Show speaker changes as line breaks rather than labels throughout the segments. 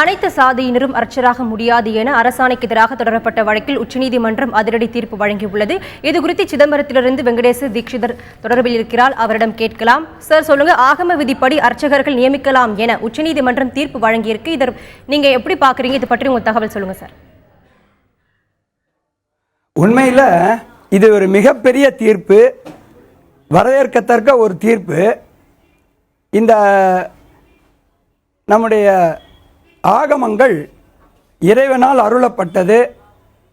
அனைத்து சாதியினரும் அர்ச்சராக முடியாது என அரசாணைக்கு எதிராக தொடரப்பட்ட வழக்கில் உச்சநீதிமன்றம் அதிரடி தீர்ப்பு வழங்கியுள்ளது. இதுகுறித்து சிதம்பரத்திலிருந்து வெங்கடேச தீட்சிதர் தொடர்பில் இருக்கிறார். அவரிடம் கேட்கலாம். சார் சொல்லுங்க, ஆகம விதிப்படி அர்ச்சகர்கள் நியமிக்கலாம் என உச்சநீதிமன்றம் தீர்ப்பு வழங்கியிருக்கு. இதை நீங்க எப்படி பாக்குறீங்க? இது பற்றி உங்க தகவல் சொல்லுங்க சார்.
உண்மையில் இது ஒரு மிகப்பெரிய தீர்ப்பு, வரவேற்கத்தக்க ஒரு தீர்ப்பு. இந்த நம்முடைய ஆகமங்கள் இறைவனால் அருளப்பட்டது.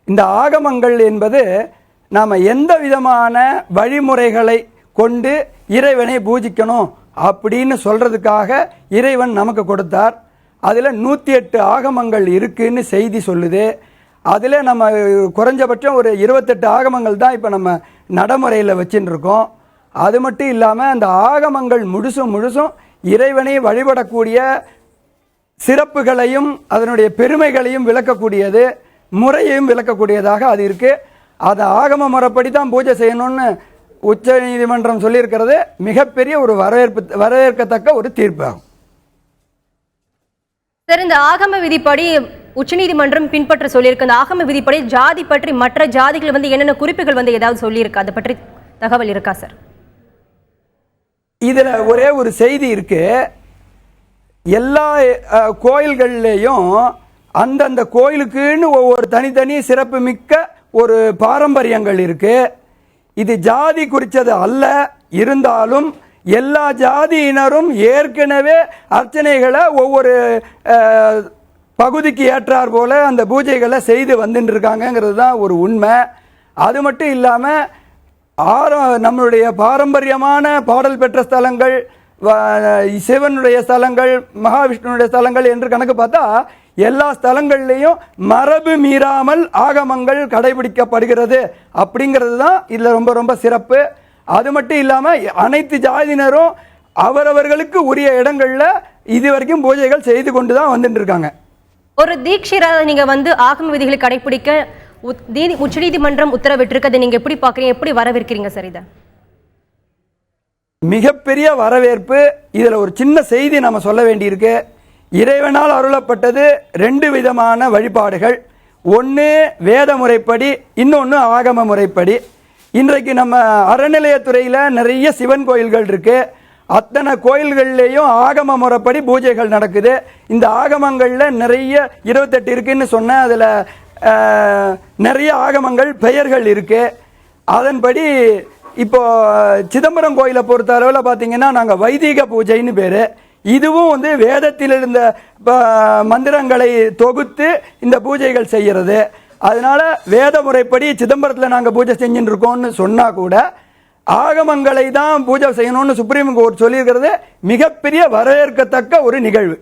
இந்த ஆகமங்கள் என்பது நாம் எந்த விதமான வழிமுறைகளை கொண்டு இறைவனை பூஜிக்கணும் அப்படின்னு சொல்கிறதுக்காக இறைவன் நமக்கு கொடுத்தார். அதில் 108 ஆகமங்கள் இருக்குன்னு செய்தி சொல்லுது. அதில் நம்ம குறைஞ்சபட்சம் ஒரு 28 ஆகமங்கள் தான் இப்போ நம்ம நடைமுறையில் வச்சுட்டு இருக்கோம். அது மட்டும் இல்லாமல் அந்த ஆகமங்கள் முழுசும் இறைவனை வழிபடக்கூடிய சிறப்புகளையும் அதனுடைய பெருமைகளையும் விளக்கக்கூடியது, முறையையும் விளக்கக்கூடியதாக அது இருக்குது. அதை ஆகம முறைப்படி தான் பூஜை செய்யணும்னு உச்ச நீதிமன்றம் சொல்லியிருக்கிறது மிகப்பெரிய ஒரு வரவேற்கத்தக்க ஒரு தீர்ப்பு ஆகும்.
சார், இந்த ஆகம விதிப்படி உச்சநீதிமன்றம் பின்பற்ற சொல்லியிருக்கு. அந்த ஆகம விதிப்படி ஜாதி பற்றி மற்ற ஜாதிகள் என்னென்ன குறிப்புகள் ஏதாவது சொல்லியிருக்கு, அதை பற்றி தகவல் இருக்கா சார்?
இதில் ஒரே ஒரு செய்தி இருக்கு. எல்லா கோயில்கள்லேயும் அந்தந்த கோயிலுக்குன்னு ஒவ்வொரு தனித்தனி சிறப்பு மிக்க ஒரு பாரம்பரியங்கள் இருக்கு. இது ஜாதி குறித்தது அல்ல. இருந்தாலும் எல்லா ஜாதியினரும் ஏற்கனவே அர்ச்சனைகளை ஒவ்வொரு பகுதிக்கு ஏற்றார் போல அந்த பூஜைகளை செய்து வந்துட்டு இருக்காங்கிறது தான் ஒரு உண்மை. அது மட்டும் இல்லாமல் நம்மளுடைய பாரம்பரியமான பாடல் பெற்ற ஸ்தலங்கள், சிவனுடைய ஸ்தலங்கள், மகாவிஷ்ணுடைய ஸ்தலங்கள் என்று கணக்கு பார்த்தா எல்லா ஸ்தலங்கள்லேயும் மரபு மீறாமல் ஆகமங்கள் கடைபிடிக்கப்படுகிறது அப்படிங்கிறது தான் இதில் ரொம்ப ரொம்ப சிறப்பு. அது மட்டும் இல்லாமல் அனைத்து ஜாதியினரும் அவரவர்களுக்கு உரிய இடங்களில் இதுவரைக்கும் பூஜைகள் செய்து கொண்டு தான் வந்துட்டு இருக்காங்க.
ஒரு தீட்சிதராக நீங்கள் ஆகம விதிகளை கடைபிடிக்க உச்சநீதிமன்றம் உத்தரவிட்டிருக்கதை நீங்கள் எப்படி பார்க்குறீங்க, எப்படி வரவேற்கிறீங்க சார்? இதை
மிகப்பெரிய வரவேற்பு. இதில் ஒரு சின்ன செய்தி நம்ம சொல்ல வேண்டியிருக்கு. இறைவனால் அருளப்பட்டது 2 விதமான வழிபாடுகள். ஒன்று வேத முறைப்படி, இன்னொன்று ஆகம முறைப்படி. இன்றைக்கு நம்ம அறநிலையத்துறையில் நிறைய சிவன் கோயில்கள் இருக்கு. அத்தனை கோயில்கள்லேயும் ஆகம முறைப்படி பூஜைகள் நடக்குது. இந்த ஆகமங்களில் நிறைய 28 இருக்குன்னு சொன்ன அதில் நிறைய ஆகமங்கள் பெயர்கள் இருக்கு. அதன்படி இப்போ சிதம்பரம் கோயிலை பொறுத்த அளவில் பார்த்தீங்கன்னா நாங்கள் வைதிக பூஜைன்னு பேர். இதுவும் வேதத்தில் இருந்த மந்திரங்களை தொகுத்து இந்த பூஜைகள் செய்கிறது. அதனால வேத முறைப்படி சிதம்பரத்தில் நாங்கள் பூஜை செஞ்சுட்டு இருக்கோம்னு சொன்னால் கூட ஆகமங்களை தான் பூஜை செய்யணும்னு சுப்ரீம் கோர்ட் சொல்லியிருக்கிறது மிகப்பெரிய வரவேற்கத்தக்க ஒரு நிகழ்வு.